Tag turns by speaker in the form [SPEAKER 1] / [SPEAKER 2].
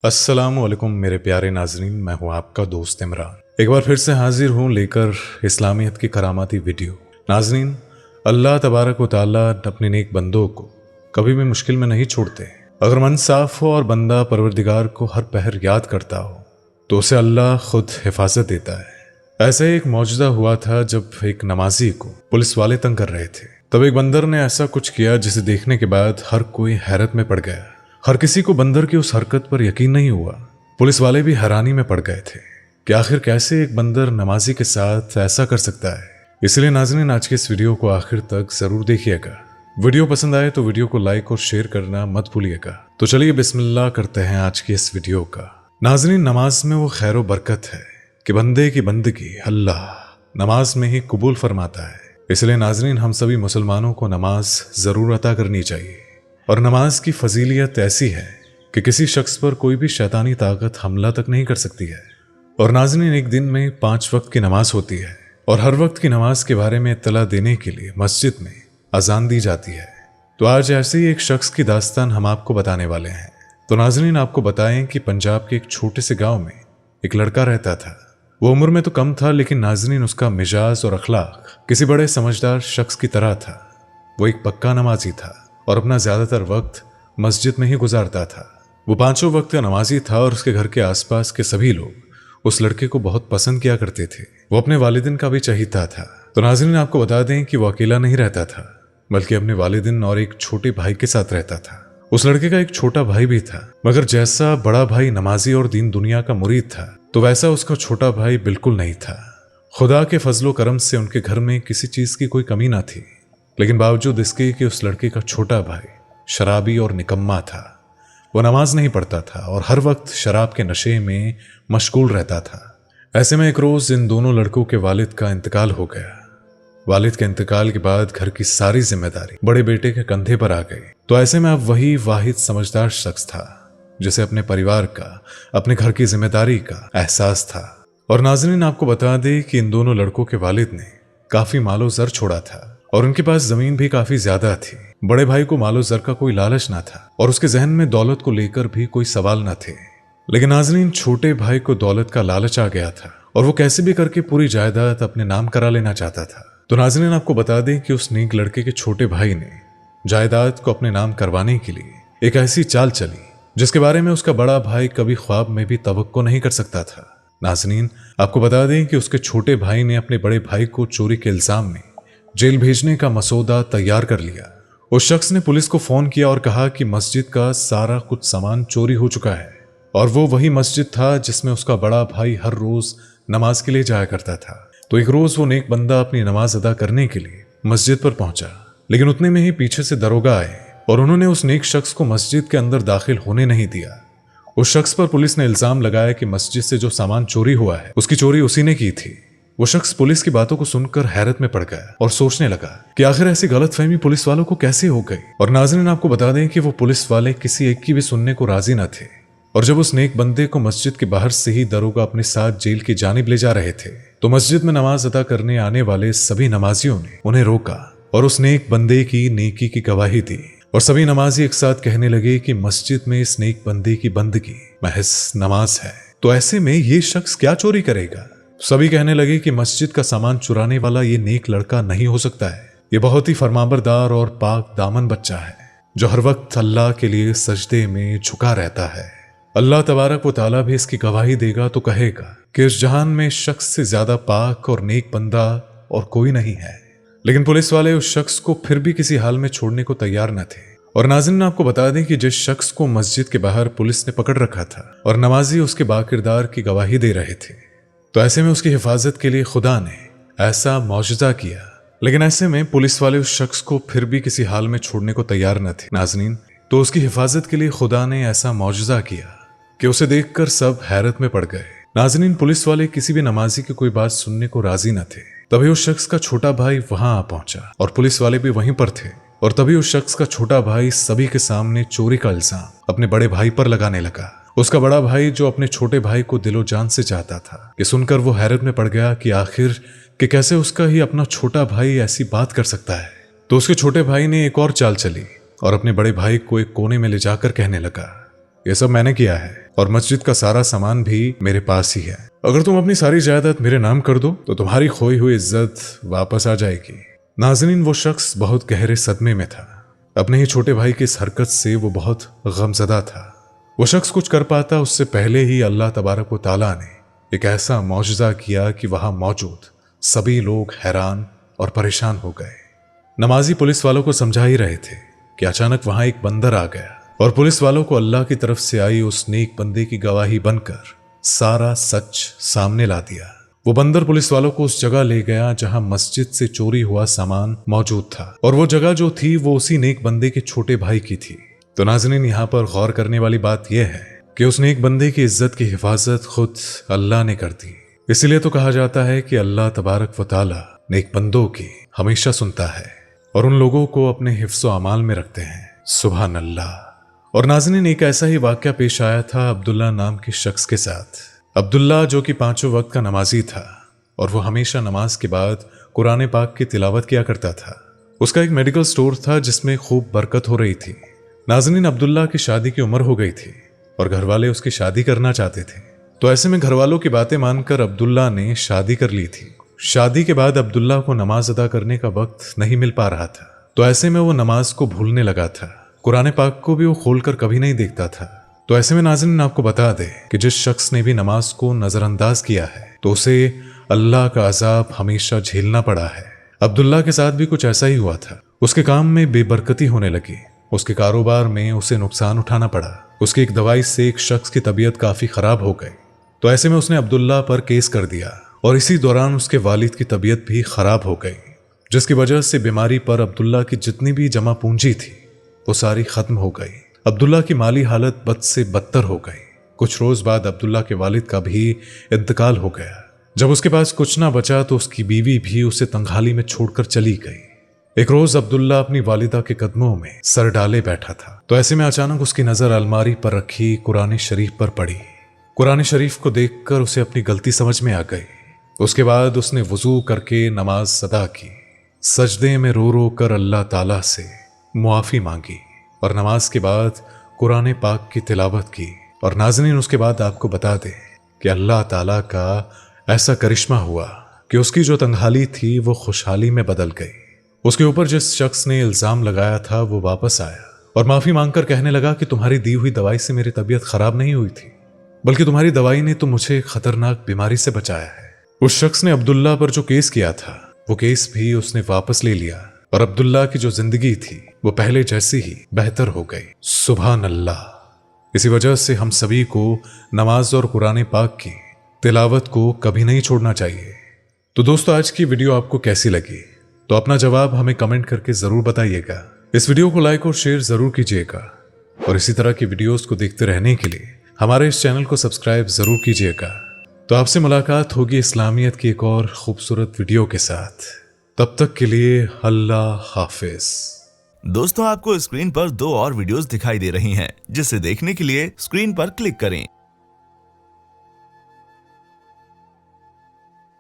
[SPEAKER 1] अस्सलामुअलैकुम मेरे प्यारे नाजरीन, मैं हूं आपका दोस्त इमरान। एक बार फिर से हाजिर हूं लेकर इस्लामियत की करामाती वीडियो। नाजरीन, अल्लाह तबारक व तआला अपने नेक बंदों को कभी भी मुश्किल में नहीं छोड़ते। अगर मन साफ हो और बंदा परवरदिगार को हर पहर याद करता हो तो उसे अल्लाह खुद हिफाजत देता है। ऐसा एक मौजूदा हुआ था जब एक नमाजी को पुलिस वाले तंग कर रहे थे। तब एक बंदर ने ऐसा कुछ किया जिसे देखने के बाद हर कोई हैरत में पड़ गया। हर किसी को बंदर की उस हरकत पर यकीन नहीं हुआ। पुलिस वाले भी हैरानी में पड़ गए थे कि आखिर कैसे एक बंदर नमाजी के साथ ऐसा कर सकता है। इसलिए नाज़रीन, आज के इस वीडियो को आखिर तक जरूर देखिएगा। वीडियो पसंद आए तो वीडियो को लाइक और शेयर करना मत भूलिएगा। तो चलिए बिस्मिल्लाह करते हैं आज की इस वीडियो का। नाज़रीन, नमाज में वो खैर बरकत है कि बंदे की बंदगी अल्लाह नमाज में ही कबूल फरमाता है। इसलिए नाज़रीन, हम सभी मुसलमानों को नमाज जरूर अता करनी चाहिए। और नमाज की फजीलियत ऐसी है कि किसी शख्स पर कोई भी शैतानी ताकत हमला तक नहीं कर सकती है। और नाज़रीन, एक दिन में 5 वक्त की नमाज होती है और हर वक्त की नमाज के बारे में इत्तला देने के लिए मस्जिद में अजान दी जाती है। तो आज ऐसे ही एक शख्स की दास्तान हम आपको बताने वाले हैं। तो नाज़रीन, आपको बताएं कि पंजाब के एक छोटे से गाँव में एक लड़का रहता था। वो उम्र में तो कम था, लेकिन नाज़रीन उसका मिजाज और अखलाक किसी बड़े समझदार शख्स की तरह था। वो एक पक्का नमाजी था और अपना ज्यादातर वक्त मस्जिद में ही गुजारता था। वो 5 वक्त का नमाजी था और उसके घर के आसपास के सभी लोग उस लड़के को बहुत पसंद किया करते थे। वो अपने वालिदिन का भी चहीता था। तो नाज़रीन, आपको बता दें कि वो अकेला नहीं रहता था, बल्कि अपने वालिदिन और एक छोटे भाई के साथ रहता था। उस लड़के का एक छोटा भाई भी था, मगर जैसा बड़ा भाई नमाजी और दीन दुनिया का मुरीद था, तो वैसा उसका छोटा भाई बिल्कुल नहीं था। खुदा के फजलो करम से उनके घर में किसी चीज की कोई कमी ना थी, लेकिन बावजूद इसके कि उस लड़के का छोटा भाई शराबी और निकम्मा था। वो नमाज नहीं पढ़ता था और हर वक्त शराब के नशे में मशगूल रहता था। ऐसे में एक रोज इन दोनों लड़कों के वालिद का इंतकाल हो गया। वालिद के इंतकाल के बाद घर की सारी जिम्मेदारी बड़े बेटे के कंधे पर आ गई। तो ऐसे में अब वही वाहिद समझदार शख्स था जिसे अपने परिवार का, अपने घर की जिम्मेदारी का एहसास था। और नाज़रीन, आपको बता दें कि इन दोनों लड़कों के वालिद ने काफी मालो ज़र छोड़ा था और उनके पास जमीन भी काफी ज्यादा थी। बड़े भाई को मालो ज़र का कोई लालच ना था और उसके जहन में दौलत को लेकर भी कोई सवाल न थे। लेकिन नाज़रीन, छोटे भाई को दौलत का लालच आ गया था और वो कैसे भी करके पूरी जायदाद अपने नाम करा लेना चाहता था। तो नाज़रीन, आपको बता दें कि उस नेक लड़के के छोटे भाई ने जायदाद को अपने नाम करवाने के लिए एक ऐसी चाल चली जिसके बारे में उसका बड़ा भाई कभी ख्वाब में भी तवक्को नहीं कर सकता था। नाज़रीन, आपको बता दें कि उसके छोटे भाई ने अपने बड़े भाई को चोरी के इल्जाम में जेल भेजने का मसौदा तैयार कर लिया। उस शख्स ने पुलिस को फोन किया और कहा कि मस्जिद का सारा कुछ सामान चोरी हो चुका है और वो वही मस्जिद था जिसमें उसका बड़ा भाई हर रोज नमाज के लिए जाया करता था। तो एक रोज वो नेक बंदा अपनी नमाज अदा करने के लिए मस्जिद पर पहुंचा, लेकिन उतने में ही पीछे से दरोगा आए और उन्होंने उस नेक शख्स को मस्जिद के अंदर दाखिल होने नहीं दिया। उस शख्स पर पुलिस ने इल्जाम लगाया कि मस्जिद से जो सामान चोरी हुआ है उसकी चोरी उसी ने की थी। वो शख्स पुलिस की बातों को सुनकर हैरत में पड़ गया और सोचने लगा कि आखिर ऐसी गलतफहमी पुलिस वालों को कैसे हो गई। और नाज़रीन, आपको बता दें कि वो पुलिस वाले किसी एक की भी सुनने को राजी न थे। और जब उस नेक बंदे को मस्जिद के बाहर से ही दरोगा अपने साथ जेल की जानिब ले जा रहे थे, तो मस्जिद में नमाज अदा करने आने वाले सभी नमाजियों ने उन्हें रोका और उस नेक बंदे की नेकी की गवाही दी। और सभी नमाजी एक साथ कहने लगे कि मस्जिद में इस नेक बंदे की बंदगी महज नमाज है, तो ऐसे में ये शख्स क्या चोरी करेगा। सभी कहने लगे कि मस्जिद का सामान चुराने वाला ये नेक लड़का नहीं हो सकता है। ये बहुत ही फरमाबरदार और पाक दामन बच्चा है जो हर वक्त अल्लाह के लिए सजदे में झुका रहता है। अल्लाह तबारक व तआला भी इसकी गवाही देगा तो कहेगा कि इस जहान में शख्स से ज्यादा पाक और नेक बंदा और कोई नहीं है। लेकिन पुलिस वाले उस शख्स को फिर भी किसी हाल में छोड़ने को तैयार न थे। और नाज़रीन, आपको बता दें कि जिस शख्स को मस्जिद के बाहर पुलिस ने पकड़ रखा था और नमाजी उसके बाकिरदार की गवाही दे रहे थे, तो ऐसे में उसकी हिफाजत के लिए खुदा ने ऐसा मौजज़ा किया। लेकिन ऐसे में पुलिस वाले उस शख्स को फिर भी किसी हाल में छोड़ने को तैयार न थे। नाज़रीन, तो उसकी हिफाजत के लिए खुदा ने ऐसा मौजज़ा किया कि उसे देखकर सब हैरत में पड़ गए। नाज़रीन, पुलिस वाले किसी भी नमाजी की कोई बात सुनने को राजी न थे। तभी उस शख्स का छोटा भाई वहां आ पहुंचा और पुलिस वाले भी वहीं पर थे। और तभी उस शख्स का छोटा भाई सभी के सामने चोरी का इल्जाम अपने बड़े भाई पर लगाने लगा। उसका बड़ा भाई जो अपने छोटे भाई को दिलो जान से चाहता था, कि सुनकर वो हैरत में पड़ गया कि आखिर कि कैसे उसका ही अपना छोटा भाई ऐसी बात कर सकता है। तो उसके छोटे भाई ने एक और चाल चली और अपने बड़े भाई को एक कोने में ले जाकर कहने लगा ये सब मैंने किया है और मस्जिद का सारा सामान भी मेरे पास ही है। अगर तुम अपनी सारी जायदाद मेरे नाम कर दो तो तुम्हारी खोई हुई इज्जत वापस आ जाएगी। नाज़रीन, वो शख्स बहुत गहरे सदमे में था। अपने ही छोटे भाई की इस हरकत से वो बहुत गमज़दा था। वो शख्स कुछ कर पाता उससे पहले ही अल्लाह तबारक व तआला ने एक ऐसा मौजज़ा किया कि वहां मौजूद सभी लोग हैरान और परेशान हो गए। नमाजी पुलिस वालों को समझा ही रहे थे कि अचानक वहां एक बंदर आ गया और पुलिस वालों को अल्लाह की तरफ से आई उस नेक बंदे की गवाही बनकर सारा सच सामने ला दिया। वो बंदर पुलिस वालों को उस जगह ले गया जहां मस्जिद से चोरी हुआ सामान मौजूद था, और वो जगह जो थी वो उसी नेक बंदे के छोटे भाई की थी। तो नाज़रीन, यहाँ पर गौर करने वाली बात यह है कि उस नेक बंदे की इज्जत की हिफाजत खुद अल्लाह ने कर दी। इसीलिए तो कहा जाता है कि अल्लाह तबारक व तआला नेक बंदों की हमेशा सुनता है और उन लोगों को अपने हिफ्ज़ो अमाल में रखते हैं। सुभान अल्लाह। और नाज़रीन, एक ऐसा ही वाक़या पेश आया था अब्दुल्ला नाम के शख्स के साथ। अब्दुल्ला जो कि 5 वक्त का नमाजी था और वो हमेशा नमाज के बाद कुरान पाक की तिलावत किया करता था। उसका एक मेडिकल स्टोर था जिसमें खूब बरकत हो रही थी। नाज़रीन, अब्दुल्ला की शादी की उम्र हो गई थी और घर वाले उसकी शादी करना चाहते थे। तो ऐसे में घर वालों की बातें मानकर अब्दुल्ला ने शादी कर ली थी। शादी के बाद अब्दुल्ला को नमाज अदा करने का वक्त नहीं मिल पा रहा था, तो ऐसे में वो नमाज को भूलने लगा था। कुरान पाक को भी वो खोलकर कभी नहीं देखता था। तो ऐसे में नाज़रीन, आपको बता दे कि जिस शख्स ने भी नमाज को नजरअंदाज किया है तो उसे अल्लाह का अजाब हमेशा झेलना पड़ा है। अब्दुल्ला के साथ भी कुछ ऐसा ही हुआ था। उसके काम में बेबरकती होने लगी, उसके कारोबार में उसे नुकसान उठाना पड़ा। उसकी एक दवाई से एक शख्स की तबीयत काफी खराब हो गई। तो ऐसे में उसने अब्दुल्ला पर केस कर दिया और इसी दौरान उसके वालिद की तबीयत भी खराब हो गई, जिसकी वजह से बीमारी पर अब्दुल्ला की जितनी भी जमा पूंजी थी वो सारी खत्म हो गई। अब्दुल्ला की माली हालत बद से बदतर हो गई। कुछ रोज बाद अब्दुल्ला के वालिद का भी इंतकाल हो गया। जब उसके पास कुछ ना बचा तो उसकी बीवी भी उसे तंगहाली में छोड़कर चली गई। एक रोज अब्दुल्ला अपनी वालिदा के कदमों में सर डाले बैठा था, तो ऐसे में अचानक उसकी नजर अलमारी पर रखी कुरान शरीफ पर पड़ी। कुरान शरीफ को देखकर उसे अपनी गलती समझ में आ गई। उसके बाद उसने वुजू करके नमाज अदा की, सजदे में रो रो कर अल्लाह ताला से मुआफी मांगी और नमाज के बाद कुरान पाक की तिलावत की। और नाज़रीन, उसके बाद आपको बता दें कि अल्लाह ताला का ऐसा करिश्मा हुआ कि उसकी जो तंगहाली थी वो खुशहाली में बदल गई। उसके ऊपर जिस शख्स ने इल्जाम लगाया था वो वापस आया और माफी मांगकर कहने लगा कि तुम्हारी दी हुई दवाई से मेरी तबीयत खराब नहीं हुई थी, बल्कि तुम्हारी दवाई ने तो मुझे खतरनाक बीमारी से बचाया है। उस शख्स ने अब्दुल्ला पर जो केस किया था वो केस भी उसने वापस ले लिया और अब्दुल्ला की जो जिंदगी थी वो पहले जैसी ही बेहतर हो गई। सुभान अल्लाह। इसी वजह से हम सभी को नमाज और कुरान पाक की तिलावत को कभी नहीं छोड़ना चाहिए। तो दोस्तों, आज की वीडियो आपको कैसी लगी तो अपना जवाब हमें कमेंट करके जरूर बताइएगा। इस वीडियो को लाइक और शेयर जरूर कीजिएगा और इसी तरह की वीडियोस को देखते रहने के लिए हमारे इस चैनल को सब्सक्राइब जरूर कीजिएगा। तो आपसे मुलाकात होगी इस्लामियत की एक और खूबसूरत वीडियो के साथ। तब तक के लिए अल्लाह हाफिज।
[SPEAKER 2] दोस्तों, आपको स्क्रीन पर 2 और वीडियोस दिखाई दे रही हैं, जिसे देखने के लिए स्क्रीन पर क्लिक करें।